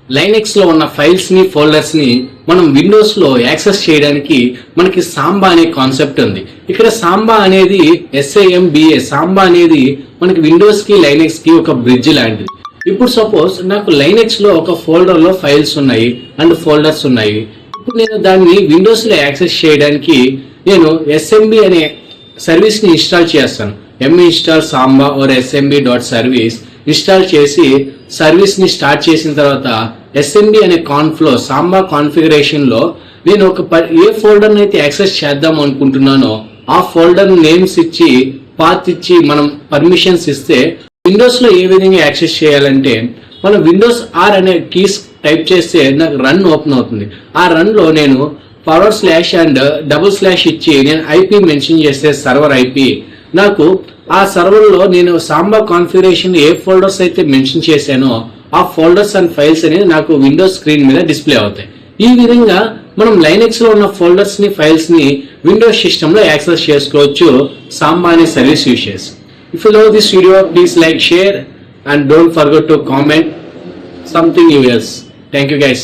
Linux లో ఉన్న files ని ఫోల్డర్స్ ని మనం విండోస్ లో యాక్సెస్ చేయడానికి మనకి సాంబా అనే కాన్సెప్ట్ ఉంది. ఇక్కడ సాంబా అనేది SAMBA, సాంబా అనేది మనకి విండోస్ కి లైనెక్స్ కి ఒక బ్రిడ్జ్ లాంటిది. ఇప్పుడు సపోజ్ నాకు లైనెక్స్ లో ఒక ఫోల్డర్ లో ఫైల్స్ ఉన్నాయి అండ్ ఫోల్డర్స్ ఉన్నాయి. ఇప్పుడు నేను దాన్ని విండోస్ లో యాక్సెస్ చేయడానికి నేను SMB అనే సర్వీస్ ని ఇన్స్టాల్ చేస్తాను. install samba or smb.service install చేసి సర్వీస్ ని స్టార్ట్ చేసిన తర్వాత SMB అనే కాన్ఫ్లో సాంబా కాన్ఫిగరేషన్ లో నేను ఏ ఫోల్డర్ అయితే యాక్సెస్ చేద్దాం అనుకుంటున్నానో ఆ ఫోల్డర్ నేమ్స్ ఇచ్చి పాత్ ఇచ్చి మనం పర్మిషన్స్ ఇస్తే విండోస్ లో ఏ విధంగా యాక్సెస్ చేయాలంటే మనం విండోస్ R అనే కీస్ టైప్ చేస్తే నాకు రన్ ఓపెన్ అవుతుంది. ఆ రన్ లో నేను / అండ్ / ఇచ్చి నేను IP మెన్షన్ చేస్తే సర్వర్ IP నాకు ఆ సర్వర్ లో నేను సాంబా కాన్ఫిగరేషన్ ఏ ఫోల్డర్స్ అయితే మెన్షన్ చేశానో ఆ ఫోల్డర్స్ అండ్ ఫైల్స్ అనేది నాకు విండోస్ స్క్రీన్ మీద డిస్ప్లే అవుతాయి. ఈ విధంగా మనం లైనెక్స్ లో ఉన్న ఫోల్డర్స్ ని ఫైల్స్ ని విండోస్ సిస్టమ్ లో యాక్సెస్ చేసుకోవచ్చు సాంబా అనే సర్వీస్ యూజ్ చేసి. If you love this video, please like, share and don't forget to comment something else. Thank you guys.